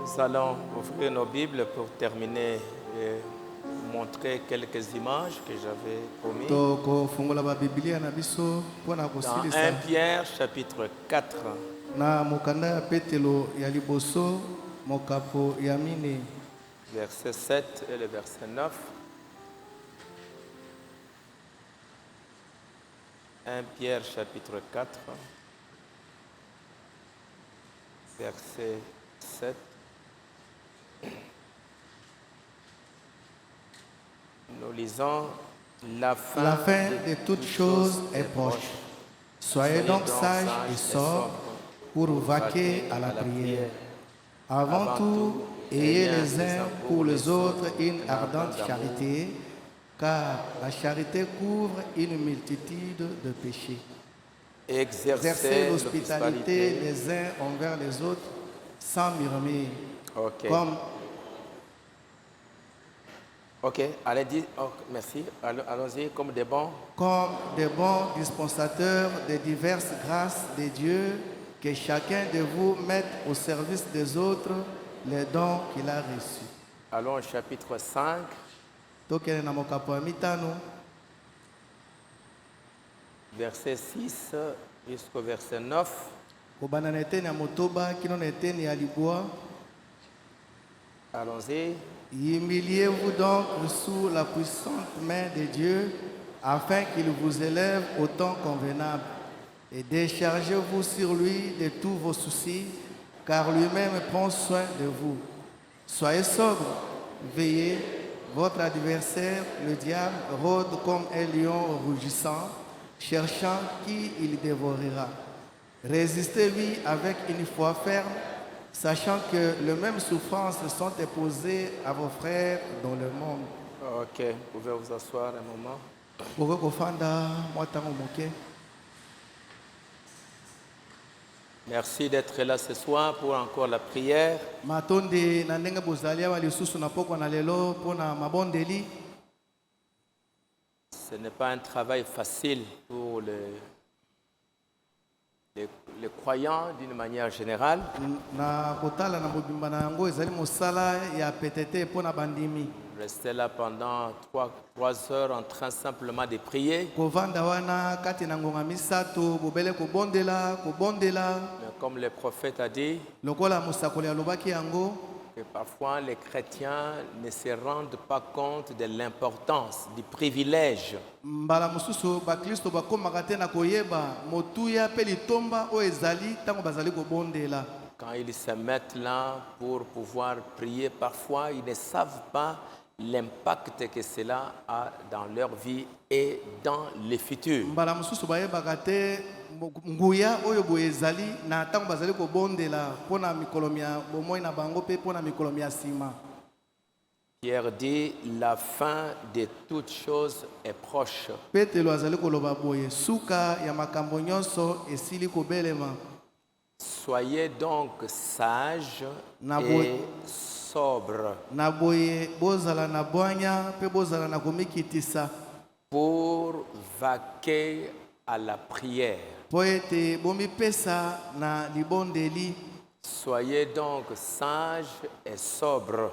Nous allons ouvrir nos Bibles pour terminer et montrer quelques images que j'avais promis. Dans 1 Pierre chapitre 4. Verset 7 et le verset 9. 1 Pierre chapitre 4, verset 7. Nous lisons la fin de toutes choses est proche. Soyez donc sages et sobres pour vaquer à la prière. Avant tout, ayez les uns pour les autres une ardente charité, car la charité couvre une multitude de péchés. Exercez l'hospitalité les uns envers les autres sans murmure. Merci. Allons-y comme des bons dispensateurs des diverses grâces de Dieu, que chacun de vous mette au service des autres les dons qu'il a reçus. Allons au chapitre 5. Verset 6 jusqu'au verset 9. Allons-y. Humiliez-vous donc sous la puissante main de Dieu, afin qu'il vous élève au temps convenable. Et déchargez-vous sur lui de tous vos soucis, car lui-même prend soin de vous. Soyez sobres, veillez. Votre adversaire, le diable, rôde comme un lion rugissant, cherchant qui il dévorera. Résistez-lui avec une foi ferme, sachant que les mêmes souffrances sont imposées à vos frères dans le monde. Ok, vous pouvez vous asseoir un moment. Merci d'être là ce soir pour encore la prière. Ce n'est pas un travail facile pour les croyants d'une manière générale. Rester là pendant 3 heures en train simplement de prier. Mais comme le prophète a dit, que parfois les chrétiens ne se rendent pas compte de l'importance du privilège quand ils se mettent là pour pouvoir prier. Parfois, ils ne savent pas l'impact que cela a dans leur vie et dans le futur. Pierre dit, la fin de toutes choses est proche. Soyez donc sages et sobres pour vaquer à la prière. Soyez donc sages et sobres.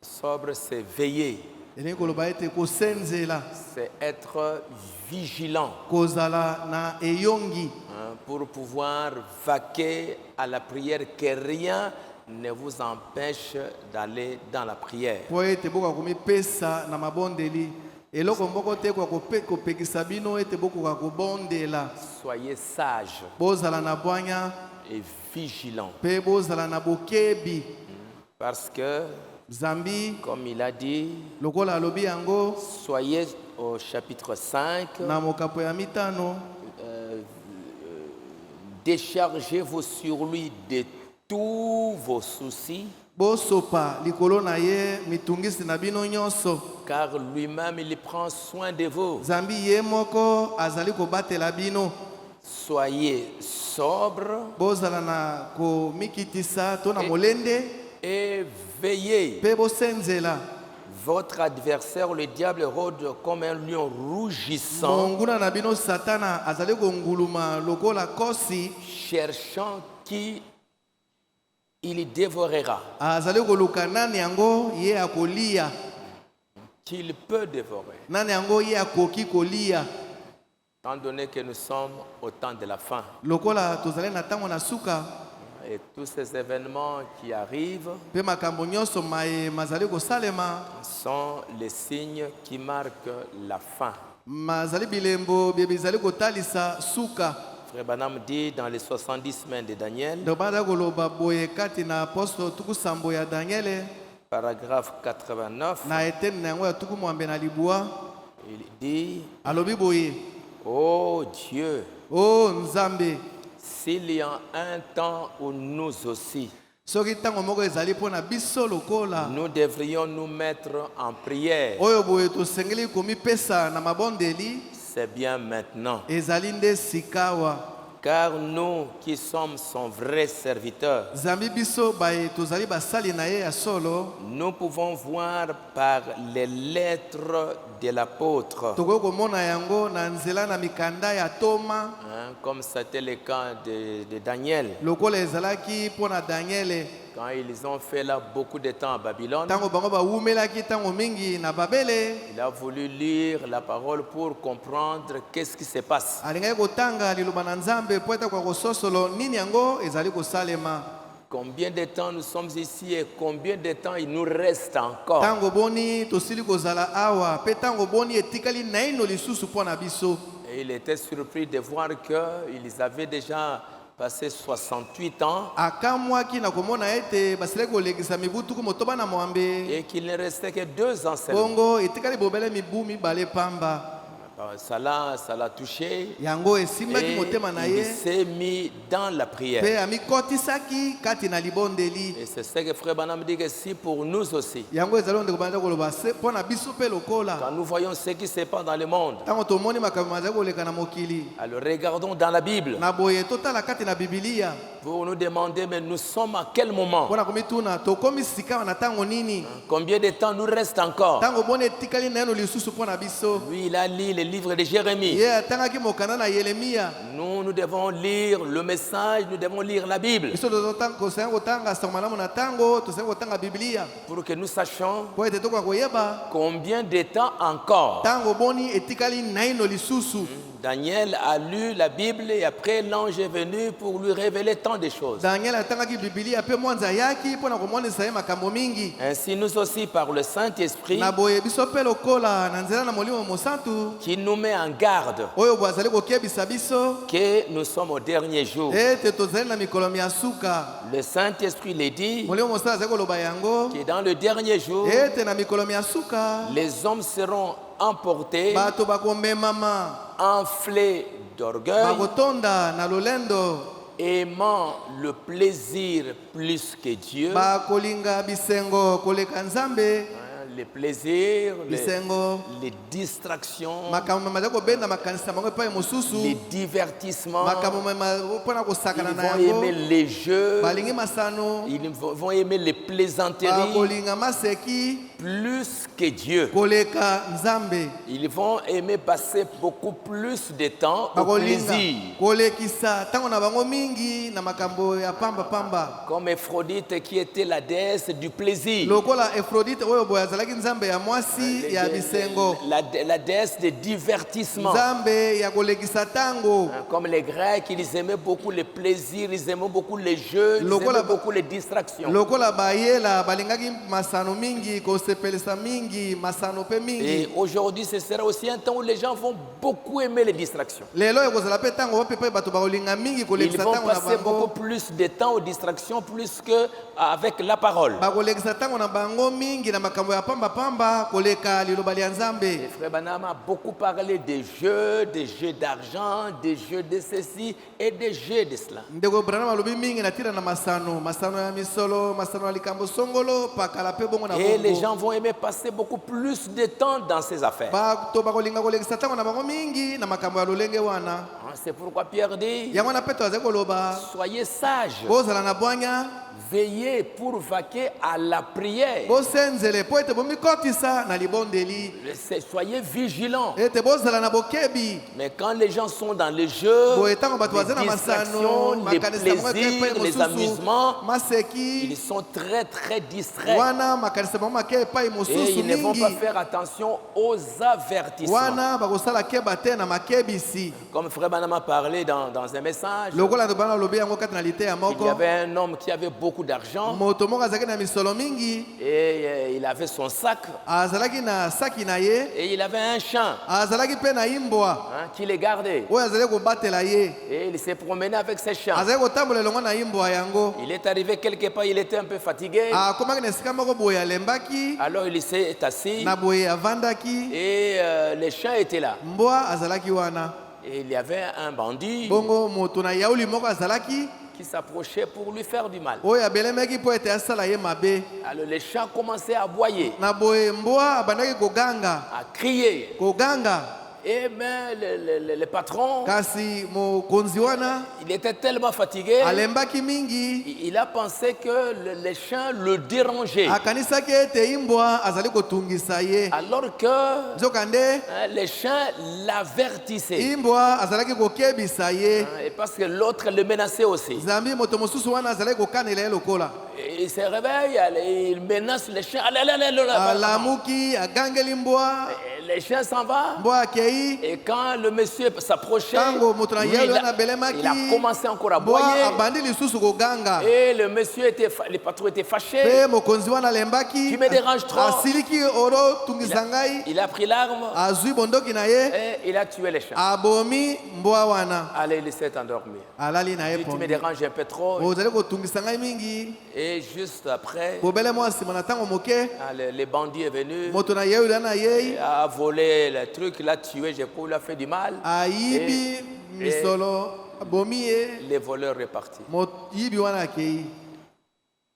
Sobre, c'est veiller. C'est être vigilant pour pouvoir vaquer à la prière, que rien ne vous empêche d'aller dans la prière. Soyez sages et vigilants. Parce que, comme il a dit, soyez au chapitre 5, déchargez-vous sur lui de tous vos soucis, car lui-même il prend soin de vous. Soyez sobres et veillez. Votre adversaire, le diable, rôde comme un lion rougissant, monguna na bino satana azali konguluma lokola kosi, cherchant qui il dévorera, azali koluka nani yango ye akolia, qu'il peut dévorer. nani yango ye akoki kolia. Étant donné que nous sommes au temps de la fin, Lokola tozali na tango na suka, et tous ces événements qui arrivent pe makambo nyonso maye mazali kosalema, sont les signes qui marquent la fin. mazali bilembo bie bizali kotalisa suka. Frère Branham dit dans les 70 semaines de Daniel, Donc baza koloba boye kati na apostole tuku sambo ya Daniele, paragraphe 89, na eteni na yango ya tuku mwambe na libwa, il dit, alobi boye, ô Dieu, oh Nzambe, s'il y a un temps où nous aussi, soki tango moko ezali mpona biso lokola, nous devrions nous mettre en prière, oyo boye tosengeli komipesa na mabondeli, c'est bien maintenant. ezali nde sikawa. Car nous qui sommes son vrai serviteur, Zambi biso baye tozali basali na ye ya solo, nous pouvons voir par les lettres de l'apôtre, tokoki komona yango na nzela na mikanda ya Toma, comme c'était le cas de Daniel. lokola ezalaki mpona Daniele. Quand ils ont fait là beaucoup de temps à Babylone, Tango bango bawumelaki tango mingi na Babele, il a voulu lire la parole pour comprendre qu'est-ce qui se passe. alingaki kotanga liloba na Nzambe po ete kwa kososolo nini yango ezali kosalema. Combien de temps nous sommes ici et combien de temps il nous reste encore. Tango boni tosili kozala awa, pe tango boni etikali naino lisusu mpo na biso. Et il était surpris de voir qu'ils avaient déjà passé 68 ans Akamwaki na komona ete basili kolekisa mibu tuku motoba na mwambe, et qu'il ne restait que 2 ans seulement. bongo etikali bobele mibu mibale pamba. Ça l'a touché Yango esimbaki et motema na il ye, s'est mis dans la prière. pe amikotisaki kati na libondeli. Et c'est ce que Frère Branham dit que si pour nous aussi, Yango ezali ndeko banda koloba se mpo na biso pe lokola. quand nous voyons ce qui se passe dans le monde, Tango tomoni makambo mazali koleka na mokili, alors regardons dans la Bible na boye totala kati na Biblia, pour nous demander, mais nous sommes à quel moment? mpona komituna tokomi sika na tango nini, Combien de temps nous reste encore? tango boni etikali naino lisusu mpo na biso. Lui, il a lu le livre de Jérémie. Ye atangaki mokanda na Yeremia. Nous devons lire le message, nous devons lire la Bible Biso tozotanga kosenga kotanga sango malamu na tango, tosenga kotanga Biblia pour que nous sachions po ete tokoka koyeba combien de temps encore. tango boni etikali naino lisusu. Daniel a lu la Bible et après l'ange est venu pour lui révéler tant de choses. Daniel atangaki Biblia pe mwanza yaki mpona komonisa ye makambo mingi. Ainsi nous aussi par le Saint-Esprit Na boye biso pe lokola na nzela na molimo mosantu qui nous met en garde oyo bwazali kokebisa biso que nous sommes au dernier jour. ete tozali na mikolo ya suka. Le Saint-Esprit le dit Molimo mosala azali koloba yango que dans le dernier jour, ete na mikolo ya suka les hommes seront emportés, bato bakomemama, enflés d'orgueil, bakotonda na lolendo, aimant le plaisir plus que Dieu. bakolinga bisengo koleka Nzambe, Les plaisirs, bisengo les distractions, makambo mazali kobenda makanisa bango epai mosusu, les divertissements. makambo mpona Ils kosakana na vont aimer yango, les jeux, balingi masano, ils vont aimer les plaisanteries bakolinga maseki plus que Dieu. koleka Nzambe, Ils vont aimer passer beaucoup plus de temps au bakolinga plaisir. kolekisa tango na bango mingi na makambo ya pamba pamba. Comme Aphrodite qui était la déesse du plaisir. Lokola Aphrodite oyo boye azalaki Nzambe ya mwasi ya bisengo, La déesse de divertissement. Nzambe ya kolekisa tango. Comme les Grecs, ils aimaient beaucoup les plaisirs, ils aimaient beaucoup les jeux, ils Lokola aimaient beaucoup les distractions. Lokola bayela balingaki masano mingi, kosepelisa mingi, masano pe Et mingi. aujourd'hui, ce sera aussi un temps où les gens vont beaucoup aimer les distractions. Lelo ekozala pe tango wapi pe bato bakolinga mingi Ils kolekisa vont tango na passer beaucoup bango, plus de temps aux distractions plus qu'avec la parole. bakolekisa tango na bango mingi na makambo ya pamba pamba koleka liloba lya Et Nzambe. Frère Branham a beaucoup parlé des jeux d'argent, des jeux de ceci et des jeux de cela. Ndeko Branham alobi mingi na tira na masano, masano ya misolo, masano ya likambo songolo, pakala pe bongo na Et les bongo. gens vont aimer passer beaucoup plus de temps dans ces affaires. Bato bakolinga kolekisa tango na bango mingi na makambo ya lolenge wana. C'est pourquoi Pierre dit, yango na Petro azali koloba soyez sages, bozala na bwanya veillez pour vaquer à la prière. bosenzele po ete bomikotisa na libondeli Soyez vigilants. ete bozala na bokebi Mais quand les gens sont dans le jeu, boye ntango bato baza na les masano distractions, les makanisa bango epai plaisirs, les mosusu amusements, maseki ils sont très très distraits. wana makanisa bango make epai Et mosusu ils ne vont pas mingi faire attention aux avertissements. wana bakosala keba te na makebisi Comme Frère Banam a parlé dans un message, lokola tobana alobi yango kati na lite ya il y moko avait un homme qui avait beaucoup d'argent moto moko azalaki na misolo mingi et il avait son sac azalaki na saki na ye et il avait un champ azalaki mpe na imbwa qui les gardait. oyo azali kobatela ye Et il s'est promené avec ses champs. azali kotambola elongo na imbwa yango Il est arrivé quelque part, il était un peu fatigué. akomaki na esika moko boye alembaki Alors il s'est assis na boye avandaki et les champs étaient là. mbwa azalaki wana Et il y avait un bandit bongo moto na yauli moko azalaki qui s'approchait pour lui faire du mal. oyo abelemaki mpo ete asala ye mabe Alors les champs commençaient à aboyer, na boye mbwa abandaki koganga à crier. koganga Et mais le patron, kasi mokonzi wana il était tellement fatigué, alembaki mingi il a pensé que les champs le dérangeaient. akanisaki ete imbwa azali kotungisa ye Alors que nzokande les champs l'avertissaient. imbwa azalaki kokebisa ye Et parce que l'autre le menaçait aussi. zambi moto mosusu wana azalaki kokanela ye lokola Et il se réveille, il menace les chiens. Allez, allez, allez, là-bas. alamuki agangeli mbwa Et les chiens s'en vont. mbwa akei Et quand le monsieur s'approchait, ntango moto na lui, yauli il wana a abelemaki commencé encore à mbwa aboyer. abandi lisusu koganga Et le monsieur le patron était fâché. mpe mokonzi wana alembaki Tu me déranges trop. asiliki orotungisa ngai Il a pris l'arme azwi bondoki na ye et il a tué les chiens. abomi mbwa wana Allez, il s'est endormi. alali na ye Tu me pongi déranges un peu trop. ozali kotungisa ngai mingi Et juste après, bobele mwa nsima na ntango moke le bandit est venu, moto na yauli wana yei a volé le truc, il a tué, je crois, il a fait du mal. ayibi misolo abomi ye Les voleurs repartis. moyibi wana akei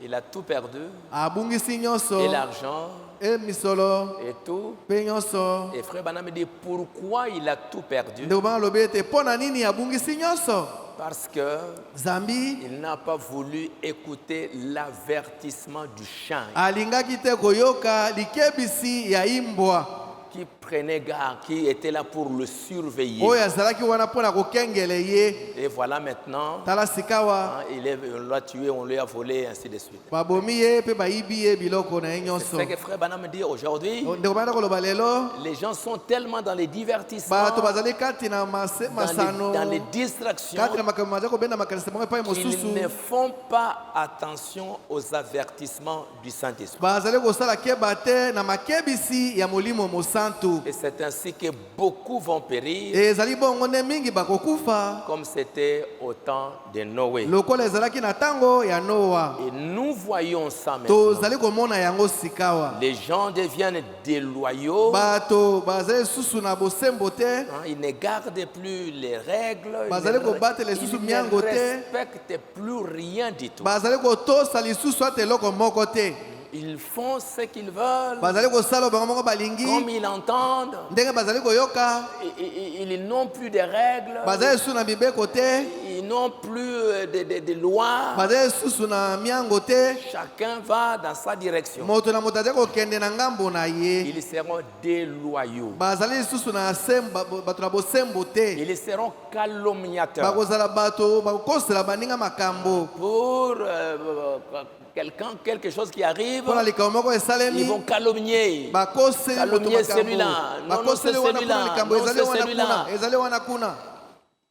Il a tout perdu, abungisi nyonso et l'argent, e misolo et tout. mpe nyonso Et frère Banam me dit pourquoi il a tout perdu. ndeko bana alobi ete mpo na nini abungisi nyonso Parce que zambi il n'a pas voulu écouter l'avertissement du chien alingaki te koyoka likebisi ya imbwa qui prenait garde, qui était là pour le surveiller. oyo azalaki wana mpo na kokengele ye Et voilà maintenant, tala sikawa on l'a tué, on lui a volé, ainsi de suite. babomi ye mpe bayibi ye biloko na ye C'est nyonso ce que frère Banam me dit aujourd'hui. ndeko bana koloba lelo Les gens sont tellement dans les divertissements, bato bazali kati na masano dans les distractions, kati na makambo bazali kobenda makanisa bango epai qu'ils mosusu ne font pas attention aux avertissements du Saint-Esprit. bazali kosala keba te na makebisi ya molimo mosantu Et c'est ainsi que beaucoup vont périr, ezali bongo nde mingi bakokufa comme c'était au temps de Noé. lokola ezalaki na ntango ya noa Et nous voyons ça maintenant. tozali komona yango sikawa Les gens deviennent déloyaux, bato bazali lisusu na bosembo te ils ne gardent plus les règles, bazali kobatela lisusu ils ne miango te respectent plus rien du tout. bazali kotosa lisusu ata eloko moko te Ils font ce qu'ils veulent, bazali kosala bango moko balingi comme ils l'entendent. ndenge bazali koyoka Ils n'ont plus de règles, bazali lisusu na mibeko te ils n'ont plus de lois. bazali lisusu na miango te Chacun va dans sa direction. moto na moto azali kokende na ngambo na ye Ils seront déloyaux. bazali lisusu na bato na bosembo te Ils seront calomniateurs. bakozala bato bakokosela baninga makambo Pour quelqu'un, quelque chose qui arrive, mpona likambo moko ils esalemi vont calomnier. bakoseli moto Calomnier makambo celui-là. Non, non, bakoseli c'est wana celui-là. mpona likambo Non, ezali c'est wana celui-là. kuna ezali wana kuna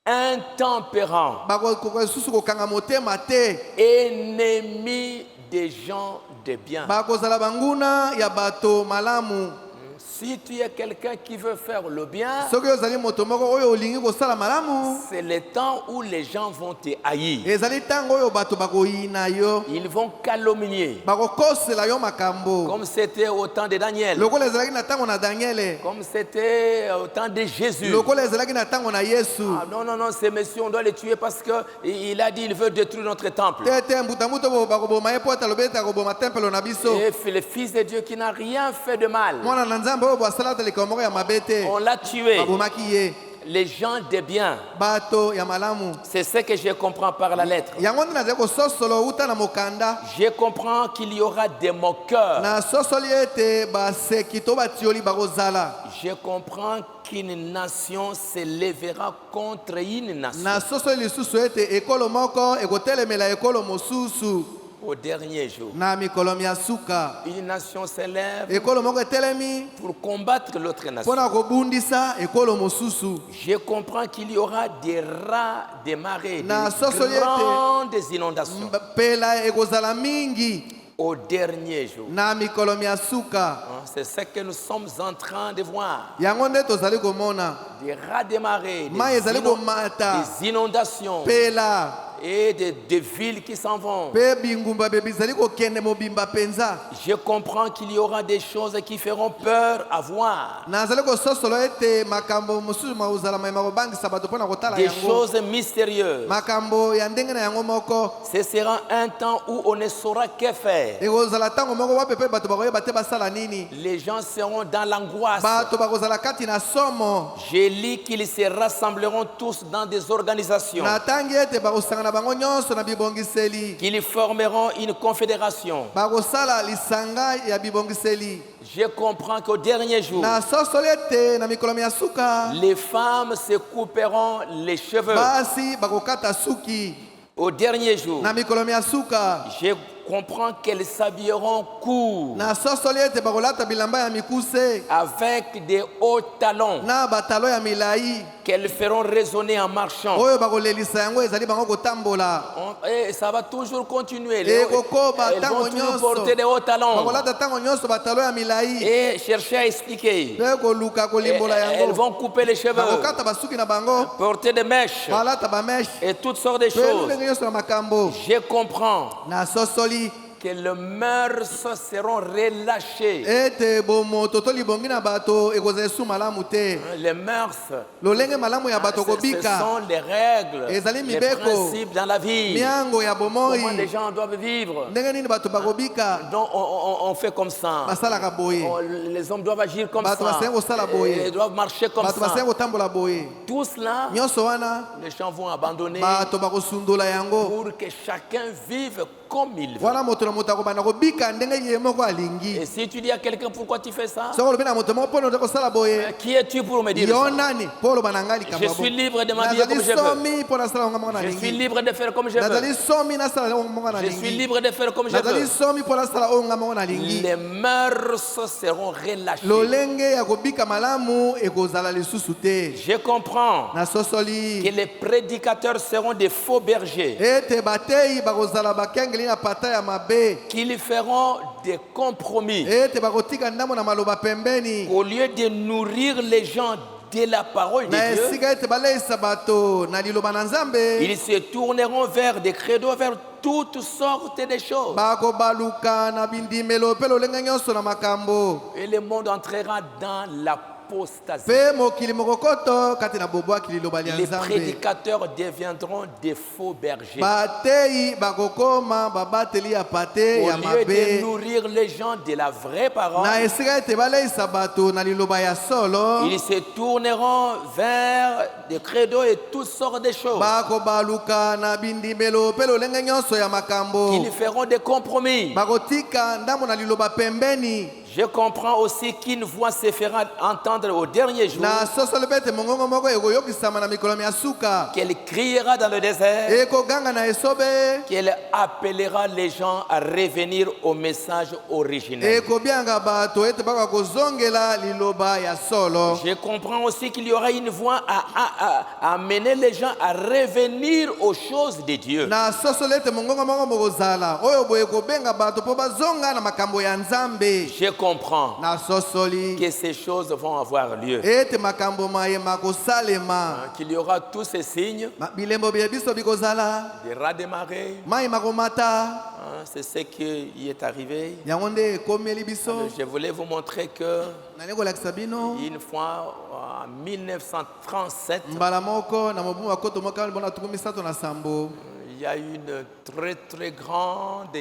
Intempérant, bakokoka lisusu kokanga motema te ennemi des gens de bien. bakozala banguna ya bato malamu Si tu es quelqu'un qui veut faire le bien, soki ozali moto moko oyo olingi kosala malamu c'est le temps où les gens vont te haïr. ezali ntango oyo bato bakoyina yo Ils vont calomnier, bakokosela yo makambo comme c'était au temps de Daniel, lokola ezalaki na ntango na daniele comme c'était au temps de Jésus. lokola ezalaki na ntango na yesu Ah, non, non, non, ces messieurs, on doit les tuer parce qu'il a dit qu'il veut détruire notre temple. te mbutambuta bakoboma ye po ata alobi ete akoboma tempelo na biso Et le Fils de Dieu qui n'a rien fait de mal, mwana na nzambe oyo bwasalata likambo moko ya mabe te on l'a tué. babomaki ye les gens de bien. bato ya malamu. C'est ce que je comprends par la lettre. Yango nde nazali kososolo uta na mokanda. Je comprends qu'il y aura des moqueurs. Na sosoli ete baseki to batioli bakozala. Je comprends qu'une nation se lèvera contre une nation. Na sosoli lisusu ete ekolo moko ekotelemela ekolo mosusu. Au dernier jour, Na mikolo ya suka. une nation se lève Ekolo moko etelemi pour combattre l'autre nation. mpona kobundisa ekolo mosusu. Je comprends qu'il y aura des rats, des marées, Na des sosoli ete grandes inondations. mpela ekozala mingi Au dernier jour. na mikolo ya suka. C'est ce que nous sommes en train de voir. Yango nde tozali komona Des rats de marée, mai ezali komata des inondations mpela et des villes qui s'en vont. mpe bingumba be bizali kokende mobimba penza. Je comprends qu'il y aura des choses qui feront peur à voir. Nazali kososolo ete makambo mosusu makozala mayema kobangisa bato mpona kotala Des yango. choses mystérieuses. Makambo ya ndenge na yango moko Ce sera un temps où on ne saura que faire. ekozala ntango moko wape mpe bato bakoyeba te basala nini. Les gens seront dans l'angoisse. Bato bakozala kati na somo. Je lis qu'ils se rassembleront tous dans des organisations. Natangi ete bakosangana bango nyonso na bibongiseli. Qu'ils formeront une confédération. Bakosala lisanga ya bibongiseli. Je comprends qu'au dernier jour, Na sosoli ete na mikolo ya suka les femmes se couperont les cheveux. basi bakokata suki. Au dernier jour, Na mikolo ya suka je comprends qu'elles s'habilleront court na sosoli ete bakolata bilamba ya mikuse avec des hauts talons na batalo ya milai qu'elles feront résonner en marchant. oyo bakolelisa yango ezali bango kotambola. Et ça va toujours continuer. Ekokoba Elles vont ntango toujours nyonso porter des hauts talons bakolata ntango nyonso batalo ya milai et chercher à expliquer. mpe koluka kolimbola Elles yango. vont couper les cheveux, Bakokata basuki na bango porter des mèches balata bameshe et toutes sortes de mpe choses. ndenge nyonso na makambo. Je comprends Na sosoli que les mœurs seront relâchées. ete bomoto to libongi na bato ekozala esu malamu te. Les mœurs, lolenge malamu ya bato ce kobika sont les règles, ezali les mibeko principes dans la vie. miango ya Comment les bomoi gens doivent vivre. ndenge nini bato bakobika Donc on fait comme ça. basalaka boye. Les hommes doivent agir comme Bato ça. basengi kosala boye. Ils doivent marcher comme bato ça. basengi kotambola boye. Tout cela, Nyonso wana les gens vont abandonner bato bakosundola yango. pour que chacun vive comme il veut. Wana moto na moto akobanda kobika ndenge ye moko alingi. Et si tu dis à quelqu'un pourquoi tu fais ça, Soko olobi na moto moko mpo na oza kosala boye. qui es-tu pour me dire Yo ça? nani mpo oloba na ngai likambo Je ya suis bo. libre de m'habiller comme Nazali je veux. somi mpo nasala yango moko Je suis nalingi. libre de faire comme je Nazali veux. somi nasala yango moko Je suis nalingi. libre de faire comme je Nazali veux. somi mpo nasala oyo nga moko nalingi. Les mœurs seront relâchées. lolenge ya kobika malamu ekozala lisusu te. Je comprends Na que sosoli les prédicateurs seront des faux bergers, ete bateyi bakozala bakengeli na pata ya mabe. qu'ils feront des compromis. Ete bakotika ndambo na maloba pembeni. Au lieu de nourrir les gens de la parole de Na Dieu, esika ete baleisa bato na liloba na Nzambe. ils se tourneront vers des credos, vers toutes sortes de choses. Bakobaluka na bindimelo mpe lolenge nyonso na makambo. Et le monde entrera dans l'apostasie. Mpe mokili mokokoto kati na bobwaki liloba lya Les Nzambe. prédicateurs deviendront des faux bergers. Bateyi bakokoma babateli ya pate Au ya lieu de mabe. nourrir les gens de la vraie parole, Na esika ete baleisa bato na liloba ya solo. ils se tourneront vers des credos et toutes sortes de choses. Bakobaluka na bindimelo mpe lolenge nyonso ya makambo. Ils feront des compromis. Bakotika ndambo na liloba pembeni. Je comprends aussi qu'une voix se fera entendre au dernier jour, Na sosolo mpe ete mongongo moko ekoyokisama na mikolo ya suka. qu'elle criera dans le désert, Ekoganga na esobe. qu'elle appellera les gens à revenir au message originel. Ekobianga bato ete baka kozongela liloba ya solo. Je comprends aussi qu'il y aura une voix à amener les gens à revenir aux choses de Dieu. Na sosolo ete mongongo moko mokozala oyo boye kobenga bato mpo bazonga na makambo ya Nzambe. Je comprends Na sosoli que ces choses vont avoir lieu. ete makambo mayema kosalema. Qu'il y aura tous ces signes, Bilembo bya biso bikozala. des rats de marée. Mai makomata. C'est ce qui y est arrivé. Yango nde ekomeli biso. Je voulais vous montrer que Nani kolakisa bino. une fois en 1937, Mbala moko na mobumu akoto moka bona tuku misato na sambo. il y a eu une très très grande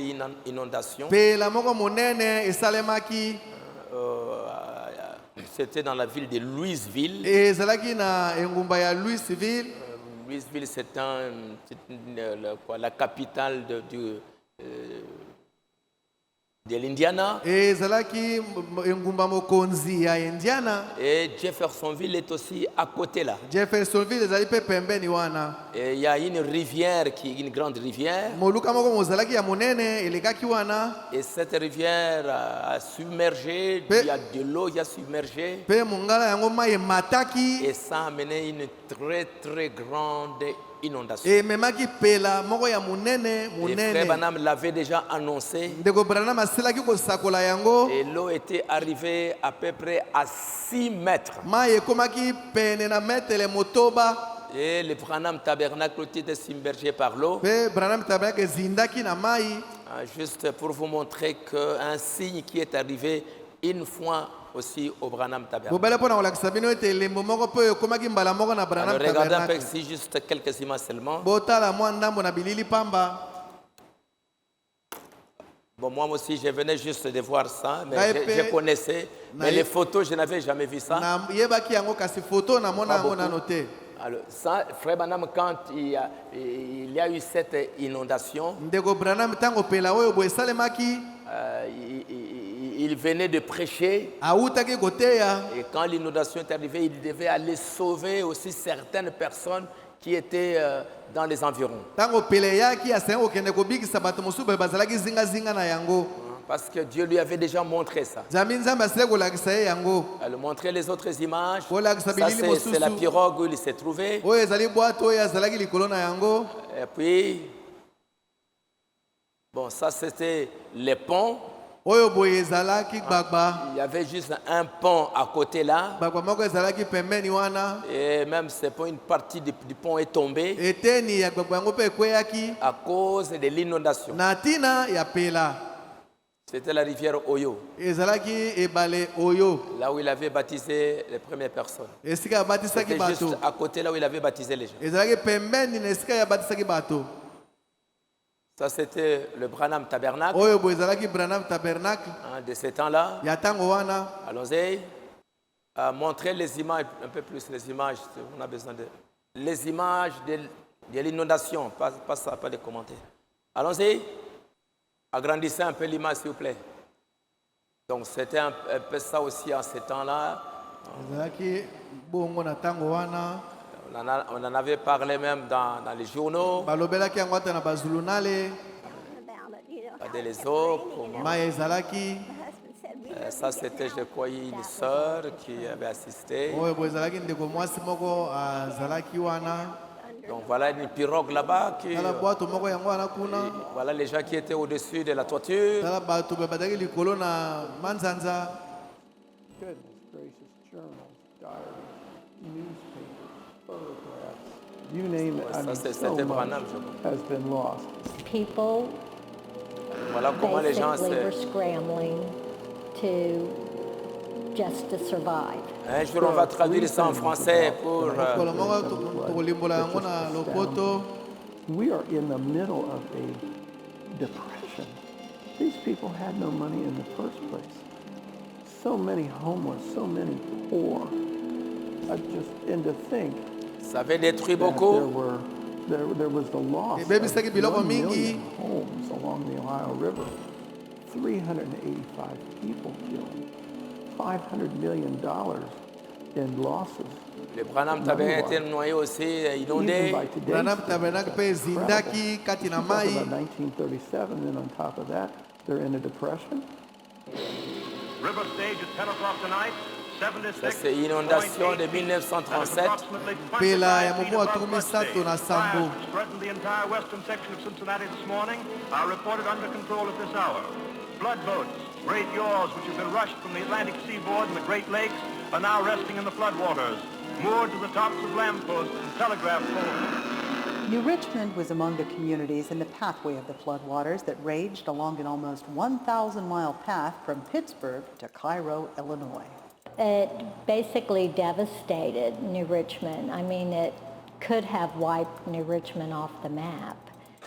inondation. Pe la moko monene esalemaki. c'était dans la ville de Louisville. ezalaki na engumba ya Louisville. Louisville, c'est la capitale de l'Indiana. ezalaki engumba mokonzi ya Indiana. Et Jeffersonville est aussi à côté là. Jeffersonville ezali pe pembeni wana. Et il y a une rivière, une grande rivière. moluka moko mozalaki ya monene elekaki wana. Et cette rivière a submergé, il y a de l'eau qui a submergé. Pe mongala yango mai emataki. Et ça a amené une très très grande inondation. ememaki pela moko ya monene Et Frère monene. Branham l'avait déjà annoncé. ndeko Branham asilaki kosakola yango. Et l'eau était arrivée à peu près à 6 mètres. mai ekomaki pene na metele motoba. Et le Branham Tabernacle était submergé par l'eau. Pe Branham tabernacle ezindaki na mai. Juste pour vous montrer qu'un signe qui est arrivé une fois aussi au Branham Tabernacle. bobele mpona kolakisa bino ete elembo moko mpe ekomaki mbala moko na Branham Alors regardez un peu tabernacle. ici, juste quelques images seulement. botala mwa ndambo na bilili pamba. Bon, moi aussi, je venais juste de voir ça, mais Naïpe, je connaissais. Mais naïpe. les photos, je n'avais jamais vu ça. na yebaki yango kasi foto namona Pas yango beaucoup. nano te. Alors, ça, Frère Branham, quand il y a eu cette inondation, ndeko Branham ntango pela oyo boye esalemaki il venait de prêcher. awutaki koteya. Et quand l'inondation est arrivée, il devait aller sauver aussi certaines personnes qui étaient dans les environs. ntango pela eyaki asengi kokende kobikisa bato mosusu boye bazalaki zingazinga na yango. Parce que Dieu lui avait déjà montré ça. nzambe nzambe asili kolakisa ye yango. Elle montrait les autres images. kolakisa Ça, bilili c'est la mosusu pirogue où il s'est trouvé. oyo ezali bwato oyo azalaki likolo na yango. Et puis, bon, ça c'était les ponts. oyo boye ezalaki gbagba. Il y avait juste un pont à côté là. gbagba moko ezalaki pembeni wana. Et même c'est pas une partie du pont est tombée eteni ya gbagba yango mpe ekweyaki à cause de l'inondation. na ntina ya pela. C'était la rivière Oyo, ezalaki ebale oyo là où il avait baptisé les premières personnes. esika abatisaki C'était juste bato. à côté là où il avait baptisé les gens. ezalaki pembeni na esika abatisaki bato. Ça c'était le Branham Tabernacle oyo boye ezalaki Branham tabernacle de ce temps-là. ya ntango wana. Allons-y. Montrer les images, un peu plus les images. On a besoin de les images de l'inondation, pas ça, pas de commentaires. Allons-y. Agrandissez un peu l'image, s'il vous plaît. Donc c'était un peu ça aussi en ce temps-là. ezalaki bongo na ntango wana. On en avait parlé même dans les journaux, balobelaki yango ata na bazulunale. dans les eaux. mai ezalaki. Ça c'était, je crois, une sœur qui avait assisté. oyo boye ezalaki ndeko mwasi moko azalaki wana. Donc voilà une pirogue là-bas. tala bwato moko yango wana kuna. Voilà les gens qui étaient au-dessus de la toiture. tala bato boye bazalaki likolo na manzanza. Goodness gracious, journals, diaries, newspapers, photographs, you name it. I mean, so c'était much Branham, je crois. has been lost. People Voilà comment les gens basically were se... scrambling just to survive. Un jour, on va traduire ça en français pour... mokolo moko tokolimbola yango na lopoto. We are in the middle of a depression. These people had no money in the first place. So many homeless, so many poor. And to think Ça avait détruit that beaucoup. there was the loss ebebisaki of biloko 1 mingi. million homes along the Ohio River. 385 people killed. $500 million in losses. Le Branham Tabernacle était noyé aussi, inondé. Even by today's Branham standards, tabernacle mpe that's incredible. ezindaki kati na You talk mai. about 1937, then on top of that, they're in a depression. River stage at 10 o'clock tonight. Ça, c'est inondation de 1937. pela ya mobu atukumi sato na sambo. Threatened the entire western section of Cincinnati this morning are reported under control at this hour. Flood boats, great yawls which have been rushed from the Atlantic seaboard and the Great Lakes are now resting in the floodwaters, moored to the tops of lampposts and telegraph poles. New Richmond was among the communities in the pathway of the floodwaters that raged along an almost 1,000-mile path from Pittsburgh to Cairo, Illinois. It basically devastated New Richmond. I mean, it could have wiped New Richmond off the map.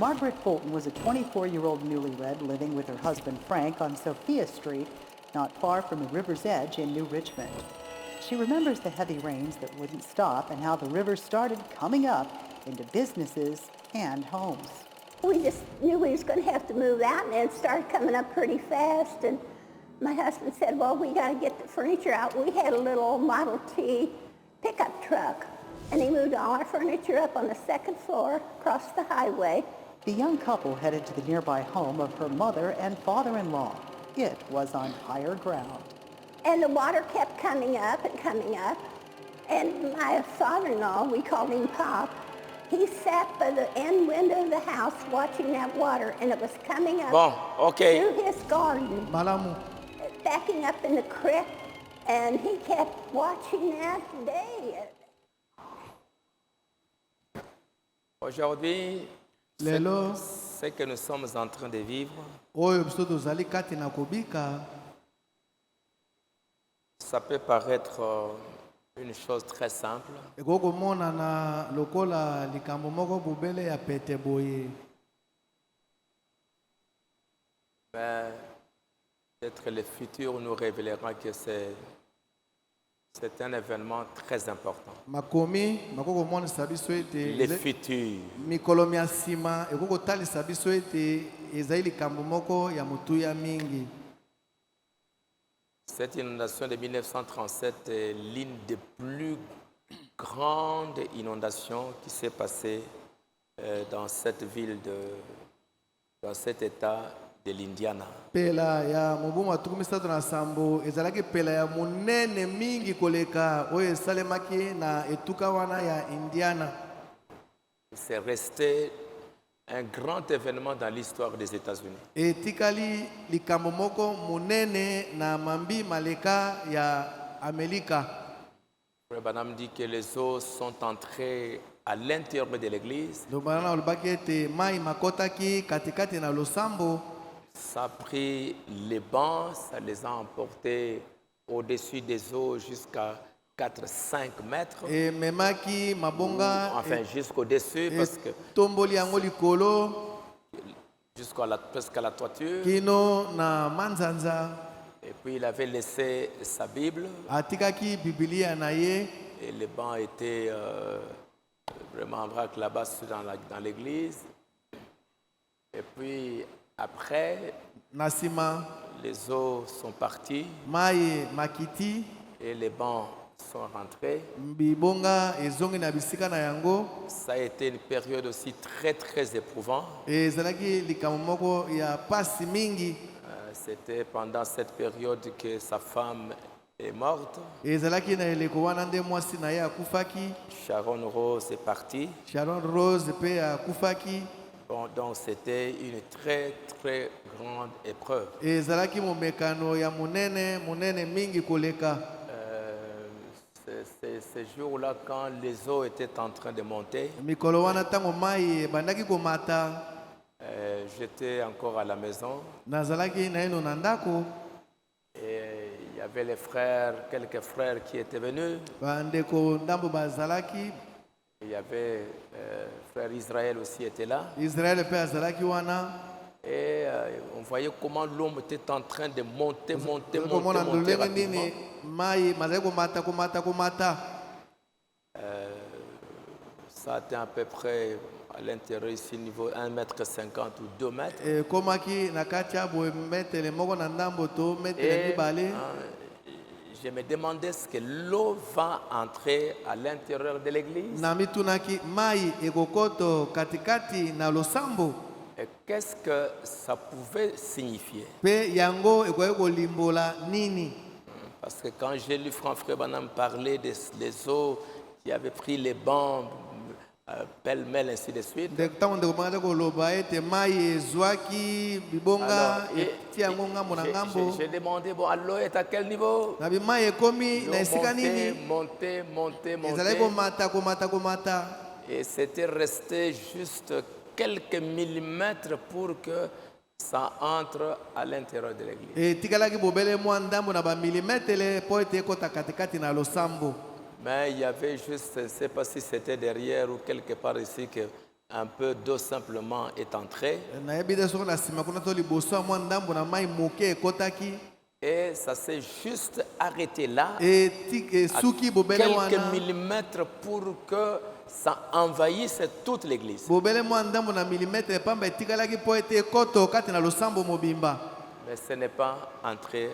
Margaret Fulton was a 24-year-old newlywed living with her husband Frank on Sophia Street, not far from the river's edge in New Richmond. she remembers the heavy rains that wouldn't stop and how the river started coming up into businesses and homes. We just knew we was going to have to move out, and it started coming up pretty fast. And my husband said, well, we got to get the furniture out. We had a little old Model T pickup truck, and he moved all our furniture up on the second floor across the highway. The young couple headed to the nearby home of her mother and father-in-law. It was on higher ground. And the water kept coming up and coming up. And my father-in-law, we called him Pop, he sat by the end window of the house watching that water, and it was coming up Bon, ok. through his garden, Malamu. backing up in the creek, and he kept watching that day. Aujourd'hui, Lelo, ce que nous sommes en train de vivre, oyo biso tozali kati na kobika, ça peut paraître une chose très simple, ekoki komonana lokola likambo moko bobele ya pete boye. mais peut-être le futur nous révélera que c'est un événement très important. Makomi makoki komonisa biso Le ete futur. mikolo ya nsima ekoki kotalisa biso ete ezali likambo moko ya motuya mingi. Cette inondation de 1937 est l'une des plus grandes inondations qui s'est passée dans cette ville, dans cet état de l'Indiana. Pela ya mobu matuku misato na sambo ezalaki pela ya monene mingi koleka oyo esalemaki na etuka wana ya Indiana. C'est resté un grand événement dans l'histoire des États-Unis. Etikali likambo moko monene na mambi maleka ya Amerika. Frère Branham dit que les eaux sont entrées à l'intérieur de l'église. Lobana olobaki ete mai makotaki katikati na losambo. Ça a pris les bancs, ça les a emportés au-dessus des eaux jusqu'à 4-5 mètres. Memaki mabonga Enfin, jusqu'au-dessus, parce que tomboli yango likolo presque à la toiture. kino na manzanza. Et puis il avait laissé sa Bible Atikaki Biblia na ye. et les bancs étaient vraiment en vrac là-bas dans l'église. Et puis après, Nasima les eaux sont parties mai makiti et les bancs sont rentrés. bibonga ezongi na bisika na yango. Ça a été une période aussi très très éprouvante. Ezalaki likambo moko ya pasi mingi. C'était pendant cette période que sa femme est morte. Ezalaki na eleko wana nde mwasi na ye akufaki. Sharon Rose est partie. Sharon Rose pe akufaki. Bon, donc c'était une très très grande épreuve. Ezalaki momekano ya monene mingi koleka. Ces jours-là, quand les eaux étaient en train de monter, Mikolo wana tango mai bandaki komata. j'étais encore à la maison Nazalaki na eno na ndako. et il y avait les frères, quelques frères qui étaient venus. Bandeko ndambo bazalaki. Il y avait frère Israël aussi était là. Israel pe azalaki wana. Et on voyait comment l'homme était en train de monter Komona ndolenge rapidement. nini mai mazali komata. Ça était à peu près à l'intérieur ici, niveau 1,50 m ou 2 mètres. Komaki na kati ya boye metele moko na ndambo to metele Et mibale. je me demandais ce que l'eau va entrer à l'intérieur de l'église. Na mitunaki mai ekokoto katikati na losambo. Et qu'est-ce que ça pouvait signifier? Pe yango ekoki kolimbola nini. Parce que quand j'ai lu Frère Branham parler des eaux qui avaient pris les bancs, pêle-mêle, ainsi de suite. Ntango ndeko bangata koloba ete mai ezwaki bibonga eti yango ngambo na ngambo. J'ai demandé, bon, l'eau est à quel niveau? Na bimai ekomi na esika nini. Monter. Ezalaki komata. Et c'était resté juste quelques millimètres pour que ça entre à l'intérieur de l'église. Etikalaki bobele mwa ndambo na bamilimetele po ete ekota katikati na losambo. Mais il y avait juste, je ne sais pas si c'était derrière ou quelque part ici, que un peu d'eau simplement est entrée. Nayebi te soki na nsima kuna to liboso ya mwa ndambo na mai moke ekotaki. Et ça s'est juste arrêté là, à suki bobele quelques wana millimètres pour que ça envahisse toute l'église. bobele mwa ndambo na milimetre pamba etikalaki po ete ekoto kati na losambo mobimba Mais ce n'est pas entré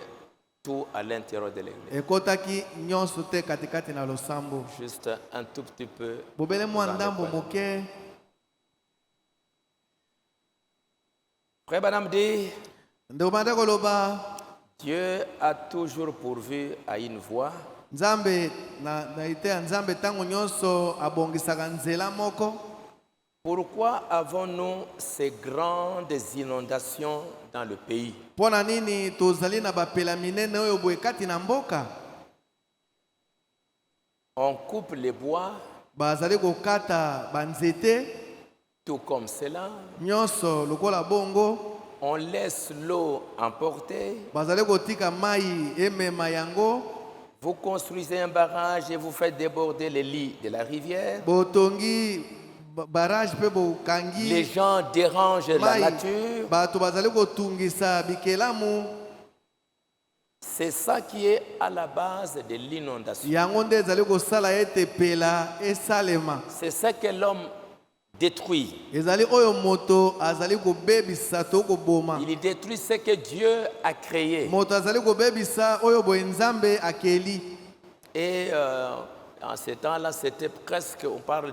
tout à l'intérieur de l'église. ekotaki nyonso te katikati na losambo Juste un tout petit peu. bobele mwa dans le ndambo coin. moke. Frère Branham dit, Ndeko banda koloba Dieu a toujours pourvu à une voie. nzambe na ite ya nzambe ntango nyonso abongisaka nzela moko. Pourquoi avons-nous ces grandes inondations dans le pays? Mpo na nini tozali na bapela minene oyo boye kati na mboka? On coupe les bois, Bazali kokata banzete tout comme cela. nyonso lokola bongo. On laisse l'eau emporter. Bazali kotika mai emema yango. Vous construisez un barrage et vous faites déborder les lits de la rivière. Botongi barrage pe Les bokangi gens dérangent la mai. nature. Bato bazali kotungisa bikelamu. C'est ça qui est à la base de l'inondation. Yango nde ezali kosala ete pela esalema. C'est ça que l'homme détruit. Ezali oyo moto azali kobebisa to koboma. Il détruit ce que Dieu a créé. Moto azali kobebisa oyo boye nzambe akeli. Et en ce temps-là, c'était presque, on parle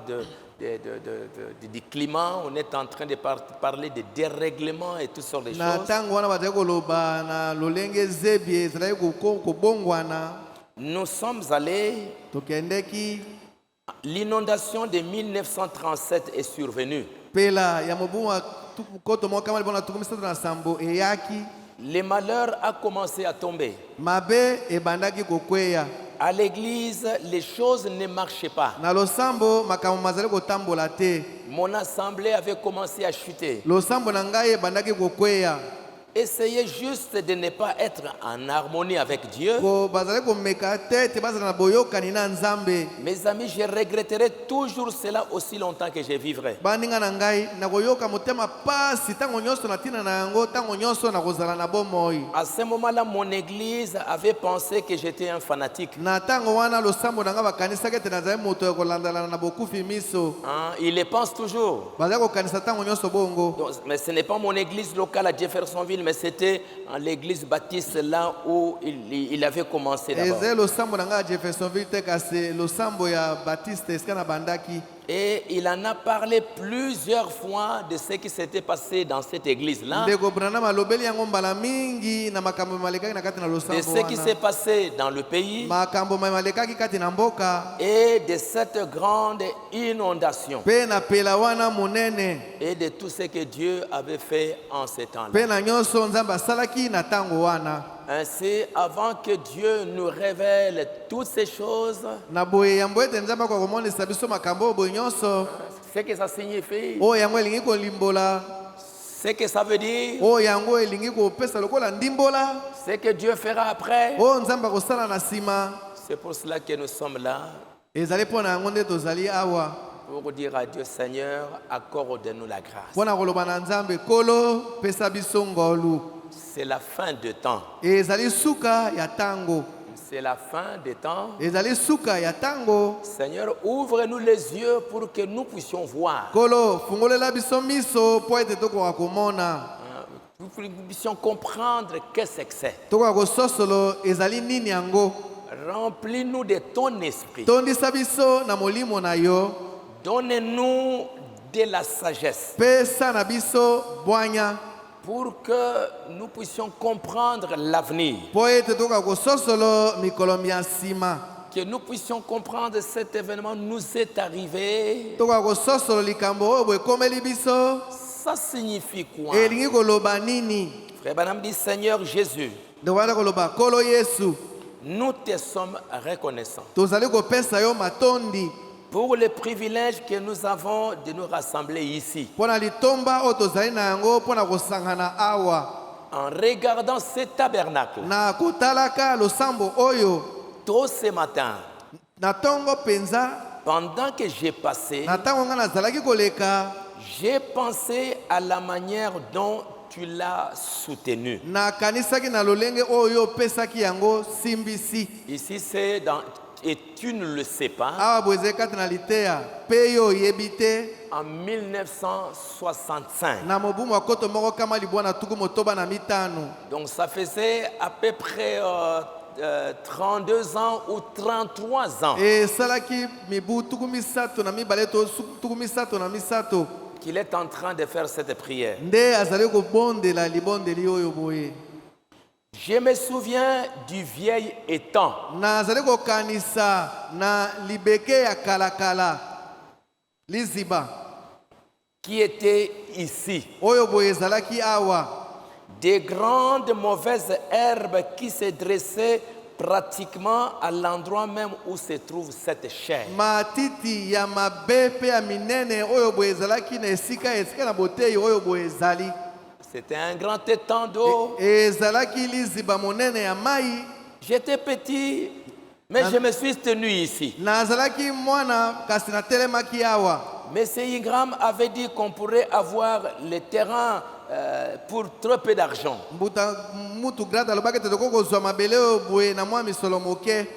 du climat, on est en train de parler de dérèglement et toutes sortes de Na choses. tango wana bazali koloba na lolenge zebi ezali kobongwana. Nous sommes allés, Tokendeki l'inondation de 1937 est survenue. pela ya mobu wa koto mo kama libona tukumisa na sambo eyaki. Le malheur a commencé à tomber. Mabe ebandaki kokweya. À l'église, les choses ne marchaient pas. Na losambo makambo mazali kotambola te. Mon assemblée avait commencé à chuter. Losambo na ngai ebandaki kokweya. Essayez juste de ne pas être en harmonie avec Dieu. Ko bazali komeka te te bazala na boyokani na nzambe. Mes amis, je regretterai toujours cela aussi longtemps que je vivrai. Baninga na ngai na koyoka motema pasi tango nyonso na tina na yango tango nyonso na kozala na bomoi. À ce moment-là, mon église avait pensé que j'étais un fanatique. Na tango wana losambo na nga bakanisaki ete nazali moto ya kolandala na bokufi miso. Hein, il le pense toujours. Bazali kokanisa tango nyonso bongo. Donc, mais ce n'est pas mon église locale à Jeffersonville, mais c'était en l'église baptiste là où il avait commencé d'abord. Ezali losambo na nga ya Jeffersonville te kasi losambo ya Baptiste esika na bandaki. Et il en a parlé plusieurs fois de ce qui s'était passé dans cette église-là, Ndeko Branham alobeli yango mbala mingi na makambo malekaki na kati na de losambo ce qui s'est wana. passé dans le pays Makambo malekaki kati na mboka. et de cette grande inondation Pe na pela wana monene. et de tout ce que Dieu avait fait en ce temps-là. Pe na nyonso nzambe asalaki na tango wana. Ainsi, avant que Dieu nous révèle toutes ces choses, Na boye yambo ete nzambe akomonisa biso makambo oyo boye nyonso. ce que ça signifie, Oyo yango elingi kolimbola. ce que ça veut dire, Oyo yango elingi kopesa lokola ndimbola. ce que Dieu fera après. Oyo nzambe akosala na nsima. C'est pour cela que nous sommes là, Ezali mpo na yango nde tozali awa. pour dire à Dieu, Seigneur, accorde-nous la grâce. Mpo na koloba na nzambe kolo pesa biso ngolu. C'est la fin de temps. Ezali suka ya tango. C'est la fin des temps. Ezali suka ya tango. Seigneur, ouvre-nous les yeux pour que nous puissions voir, Kolo fungolela biso miso po ete tokoka komona. pour que nous puissions comprendre qu'est-ce que c'est. Tokoka kososolo ezali nini yango. Remplis-nous de ton esprit. Tondisa biso na molimo na yo. Donne-nous de la sagesse Pesa na biso bwanya. pour que nous puissions comprendre l'avenir, Po ete tokoka kososolo mikolo ya nsima. que nous puissions comprendre cet événement nous est arrivé. Tokoka kososolo likambo oyo boye ekomeli biso. Ça signifie quoi? Elingi koloba nini. Frère Branham dit, Seigneur Jésus, Ndokwana koloba kolo Yesu. nous te sommes reconnaissants Tozali kopesa yo matondi. pour le privilège que nous avons de nous rassembler ici. Mpo na litomba oyo tozali na yango mpo na kosangana awa. En regardant ce tabernacle, Na kotalaka losambo oyo. tôt ce matin, Na tongo penza. pendant que j'ai passé, Na tango nga nazalaki koleka. j'ai pensé à la manière dont tu l'as soutenu. nakanisaki na lolenge oyo opesaki yango simbisi. Ici, c'est dans... Et tu ne le sais pas. Awa boye ezali kati na liteya mpe yo oyebi te. En 1965. Na mobu mwa koto moko kama libwa na tuku motoba na mitano. Donc ça faisait à peu près 32 ans ou 33 ans esalaki mibu tuku misato na mibale to tuku misato na misato qu'il est en train de faire cette prière. nde azali kobondela libondeli oyo boye. Je me souviens du vieil étang nazali kokanisa na libeke ya kalakala liziba qui était ici. oyo boye ezalaki awa. Des grandes mauvaises herbes qui se dressaient pratiquement à l'endroit même où se trouve cette chair. matiti ya mabe mpe ya minene oyo boye ezalaki na esika na boteyi oyo boye ezali. C'était un grand étang d'eau. ezalaki liziba monene ya mai. J'étais petit, mais je me suis tenu ici. nazalaki mwana kasi natelemaki awa. Monsieur Ingram avait dit qu'on pourrait avoir le terrain pour trop peu d'argent. mutu grade alobaki te tokoki kozwa mabele oyo boye na mwa misolo moke.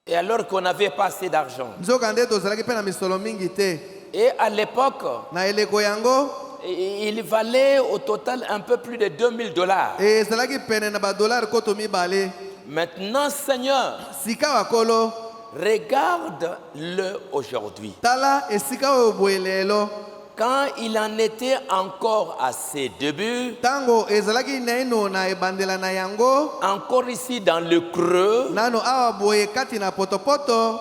Et alors qu'on n'avait pas assez d'argent. nzoka nde tozalaki mpe na misolo mingi te. Et à l'époque, na eleko yango il valait au total un peu plus de $2000. ezalaki pene na badolari koto mibale. Maintenant, Seigneur, sika bakolo regarde-le aujourd'hui. tala esika oyo boye lelo. Quand il en était encore à ses débuts, ntango ezalaki naino na ebandela na yango. encore ici dans le creux, nano awa boye kati na potopoto.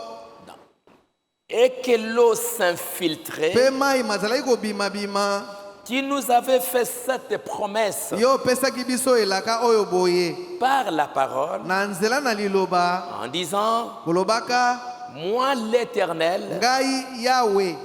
et que l'eau s'infiltrait, mpe mai mazalaki kobimabima. tu nous avais fait cette promesse yo opesaki biso elaka oyo boye par la parole na nzela na liloba en disant, kolobaka moi l'Éternel, ngai yawe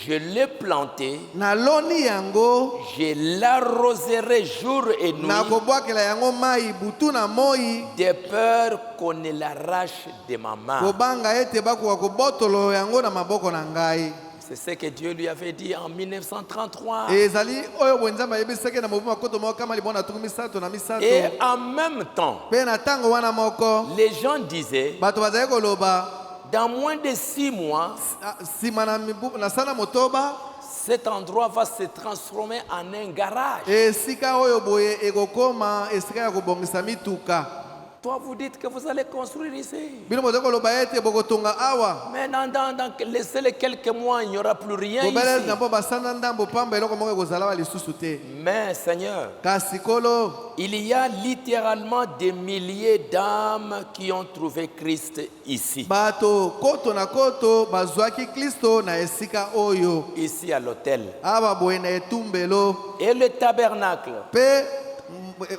je l'ai planté, naloni yango je l'arroserai jour et nuit, nakobwakela yango mai butu na moi de peur qu'on ne l'arrache de ma main. kobanga ete bakoka kobotolo yango na maboko na ngai. C'est ce que Dieu lui avait dit en 1933. ezali oyo boye nzambe ayebisaki na mobu makoto moko kama libona na tuku misato na misato. Et en même temps, mpe na ntango wana moko les gens disaient, bato bazali koloba dans moins de 6 mois, nsima na sana motoba cet endroit va se transformer en un garage. esika oyo boye ekokoma esika ya kobongisa mituka. Toi, vous dites que vous allez construire ici. bino bozali koloba ete bokotonga awa. Mais dans les quelques mois, il n'y aura plus rien bobelezi ici. na mpo basanda ndambo pamba eloko moko ekozala wa lisusu te. Mais Seigneur, kasi kolo il y a littéralement des milliers d'âmes qui ont trouvé Christ ici. bato koto na koto bazwaki kristo na esika oyo. Ici à l'autel. awa boye na etumbelo Et le tabernacle, mpe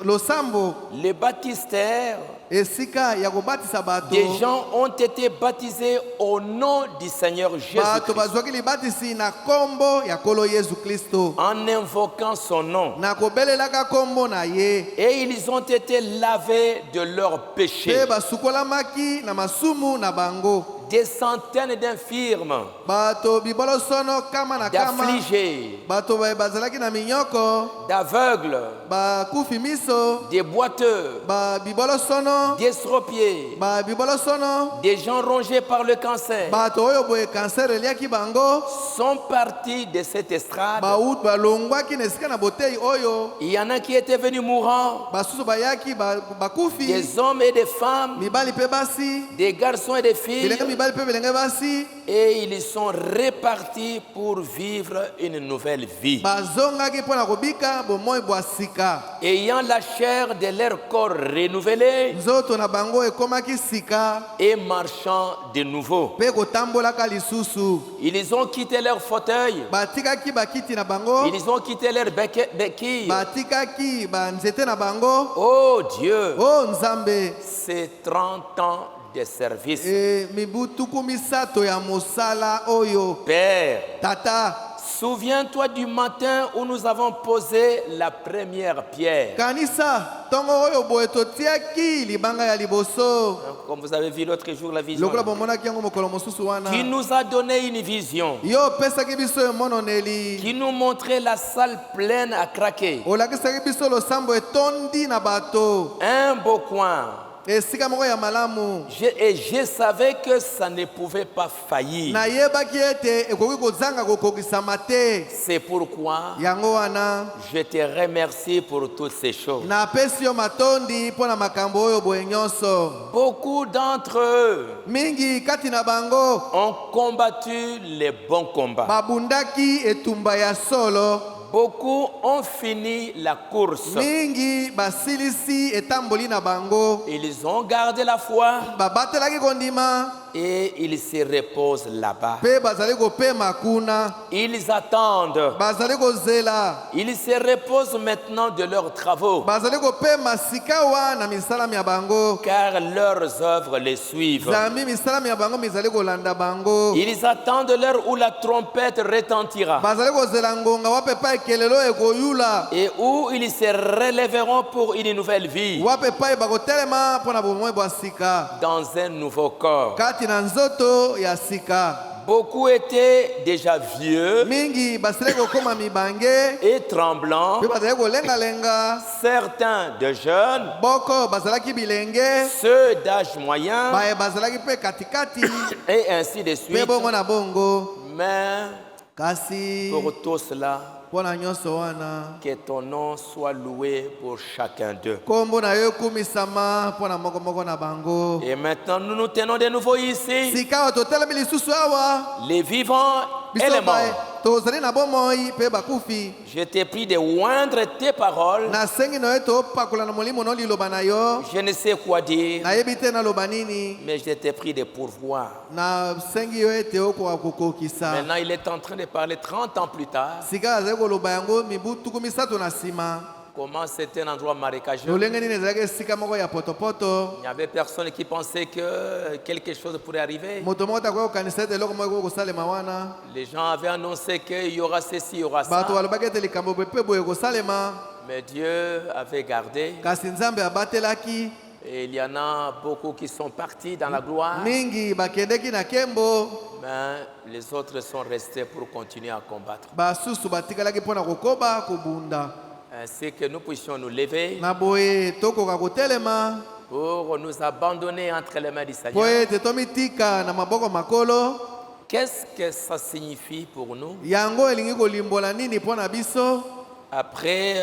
losambo les baptistères, esika ya kobatisa bato. des gens ont été baptisés au nom du Seigneur bato Jésus-Christ, bazwaki libatisi na kombo ya kolo yesu kristo en invoquant son nom. na kobelelaka kombo na ye. Et ils ont été lavés de leurs péchés. mpe basukolamaki na masumu na bango. Des centaines d'infirmes, bato bibolosono kama na kama. d'affligés, bato bazalaki na minyoko. d'aveugles, bakufi miso. des boiteux, bibolosono. d'estropiés, bibolosono. des gens rongés par le cancer, bato oyo boye kanser eliaki bango. sont partis de cette estrade. balongwaki na esika na boteyi oyo. Il y en a qui étaient venus mourants, basusu bayaki bakufi. des hommes et des femmes, mibali mpe basi. des garçons et des filles, bilenge mibali mpe bilenge basi. et ils sont répartis pour vivre une nouvelle vie, bazongaki mpo na kobika bomoi bwa sika. ayant la chair de leur corps renouvelée nzoto na bango ekomaki sika et marchant de nouveau. mpe kotambolaka lisusu. Ils ont quitté leur fauteuil, batikaki bakiti na bango. ils ont quitté leur béquille. batikaki banzete na bango. Oh Dieu, o nzambe. c'est 30 ans de service. mibu tuku misato ya mosala oyo. Père, tata Souviens-toi du matin où nous avons posé la première pierre. Kanisa, tongo oyo boye totiaki libanga ya liboso. Comme vous avez vu l'autre jour la vision. Lokola bomonaki yango mokolo mosusu wana. Qui nous a donné une vision. Yo pesaki biso emononeli. Qui nous montrait la salle pleine à craquer. Olakisaki biso losambo etondi na bato. Un beau coin. Esika moko ya malamu. Et je savais que ça ne pouvait pas faillir. Nayebaki ete ekoki kozanga kokokisama te. C'est pourquoi Yango wana. je te remercie pour toutes ces choses. Napesi yo matondi mpo na makambo oyo boye nyonso. Beaucoup d'entre eux Mingi kati na bango ont combattu les bons combats. babundaki etumba ya solo. Beaucoup ont fini la course. Mingi basilisi etamboli na bango. Ils ont gardé la foi Babatelaki kondima et ils se reposent là-bas. pe bazali kopema kuna. Ils attendent. Bazali kozela. Ils se reposent maintenant de leurs travaux Bazali kopema sika wana misalami ya bango. car leurs œuvres les suivent. Zambi misalami ya bango mizali kolanda bango. Ils attendent l'heure où la trompette retentira Bazali kozela ngonga wape pa ekelelo ekoyula. et où ils se relèveront pour une nouvelle vie Wape pa bakotelema mpona bomoi bwa sika. dans un nouveau corps. Kati na nzoto ya sika. Beaucoup étaient déjà vieux Mingi basile kokoma mibange. et tremblants, Pe bazali kolenga-lenga. certains de jeunes, Boko bazalaki bilenge. ceux d'âge moyen Baye bazalaki pe katikati. et ainsi de Pe suite. bongo na bongo. Mais Kasi pour tout cela, mpona nyonso wana. que ton nom soit loué pour chacun d'eux. Kombo na yo ekumisama mpona moko na bango. Et maintenant, nous nous tenons de nouveau ici, Sika oyo totelemi lisusu awa. les vivants et les Biso baye morts. tozali na bomoi pe bakufi. Je t'ai pris de oindre tes paroles. Nasengi na yo topakola na molimo no liloba na yo. Je ne sais quoi dire, Nayebi te naloba nini. mais je t'ai pris de pourvoir. Nasengi yo ete okoka kokokisa. Maintenant, il est en train de parler 30 ans plus tard. Sika azali koloba yango mibu tuku misato na nsima. Comment c'était un endroit marécageux. Lolenge nini ezalaki esika moko ya potopoto. Il n'y avait personne qui pensait que quelque chose pourrait arriver. Moto moko takoki kokanisa ete eloko moko ekoki kosalema wana. Les gens avaient annoncé qu'il y aura ceci, il y aura Bato ça. balobaki ete likambo boye mpe boye ekosalema. Mais Dieu avait gardé. Kasi Nzambe abatelaki. Et il y en a beaucoup qui sont partis dans la gloire. Mingi bakendeki na kembo. Mais les autres sont restés pour continuer à combattre. Basusu batikalaki mpona kokoba kobunda. Ainsi que nous puissions nous lever Na boye tokoka kotelema. pour nous abandonner entre les mains du Po Seigneur. ete tomitika na maboko makolo. Qu'est-ce que ça signifie pour nous? Yango elingi kolimbola nini mpona biso. Après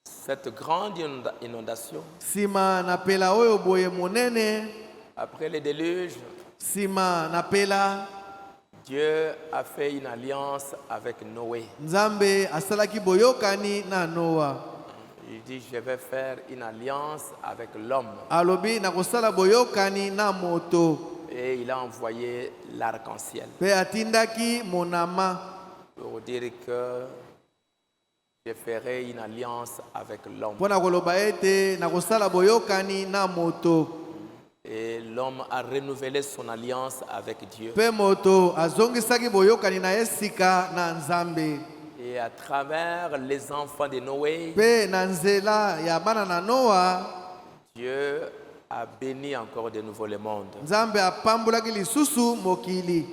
cette grande inondation, Sima na pela oyo boye monene. après le déluge, Sima na pela. Dieu a fait une alliance avec Noé. Nzambe asalaki boyokani na Noa. Il dit, je vais faire une alliance avec l'homme. Alobi na kosala boyokani na moto. Et il a envoyé l'arc-en-ciel Pe atindaki monama. pour dire que je ferai une alliance avec l'homme. Pona koloba ete na kosala boyokani na moto. Et l'homme a renouvelé son alliance avec Dieu. Pe moto azongisaki boyokani na esika na Nzambe. Et à travers les enfants de Noé, Pe na nzela ya bana na Noa, Dieu a béni encore de nouveau le monde. Nzambe apambulaki lisusu mokili.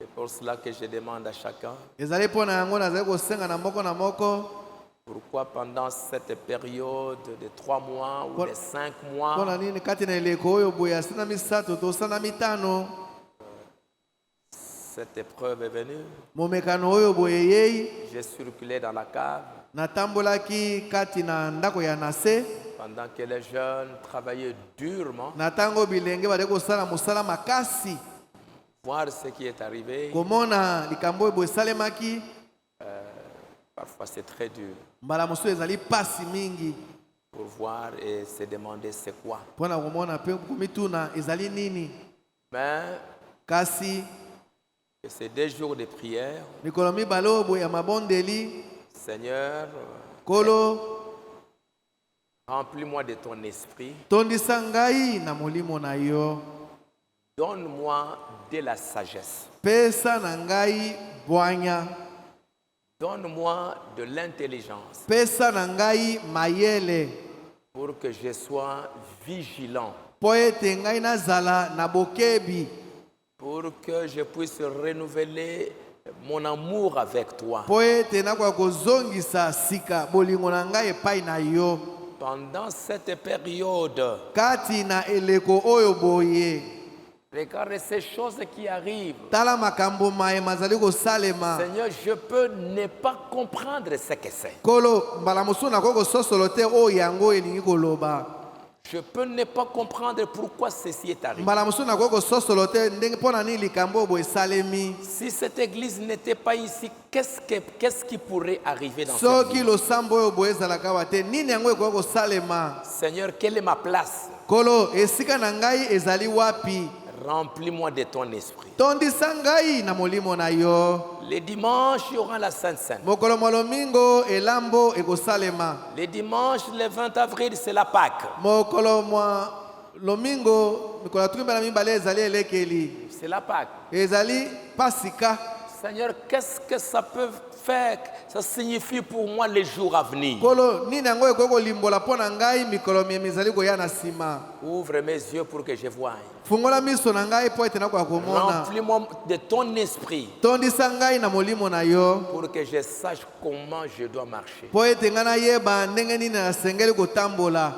C'est pour cela que je demande à chacun, Ezali pona yango nazali kosenga na moko. pourquoi pendant cette période de 3 mois ou de 5 mois, Pona nini kati na eleko oyo boye asina misato tosana mitano. cette épreuve est venue. Momekano oyo boye yei. J'ai circulé dans la cave Natambolaki kati na ndako ya nase. pendant que les jeunes travaillaient durement, Na tango bilenge bale kosala mosala makasi. voir ce qui est arrivé. Komona likambo oyo boye esalemaki. Parfois c'est très dur Mbala mosusu ezali pasi mingi. pour voir et se demander c'est quoi. Pona komona pe komituna ezali nini. Mais Kasi ces 2 jours de prière, mikolo mibale oyo boye ya mabondeli. Seigneur, Kolo remplis-moi de ton esprit tondisa ngai na molimo na yo. Donne-moi de la sagesse. Pesa na ngai bwanya. Donne-moi de l'intelligence Pesa na ngai mayele. pour que je sois vigilant, Po ete ngai nazala na bokebi. pour que je puisse renouveler mon amour avec toi. Po ete nakoka kozongisa sika bolingo na ngai epai na yo. Pendant cette période, Kati na eleko oyo boye. regarde ces choses qui arrivent. Tala makambo maye mazali kosalema. Seigneur, je peux ne pas comprendre ce que c'est. Kolo mbala mosusu nakoki kososolo te oyo yango elingi koloba. Je peux ne pas comprendre pourquoi ceci est arrivé. Mbala mosusu nakoki kososolo te ndenge mpo na nini likambo oyo boye esalemi. Si cette église n'était pas ici, qu'est-ce qui pourrait arriver dans cette Soki vie? losambo oyo boye ezalaka awa te nini yango ekoki kosalema. Seigneur, quelle est ma place? Kolo esika na ngai ezali wapi. Remplis-moi de ton esprit. Tondisa ngai na molimo na yo. Les dimanches, il y aura la Sainte Seine. Mokolo mwa lomingo elambo ekosalema. Les dimanches, le 20 avril, c'est la Pâque. Mokolo mwa lomingo mikolo tukimba na mibale ezali elekeli. C'est la Pâque. Ezali pasika. Seigneur, qu'est-ce que ça peut faire? Ça signifie pour moi les jours à venir. Kolo nini yango ekoki kolimbola mpo na ngai mikolo miyemi ezali koya na nsima. Ouvre mes yeux pour que je voie. Fungola miso na ngai mpo ete nakoka komona. Remplis-moi de ton esprit Tondisa ngai na molimo na yo. pour que je sache comment je dois marcher. Po ete ngai nayeba ndenge nini nasengeli kotambola.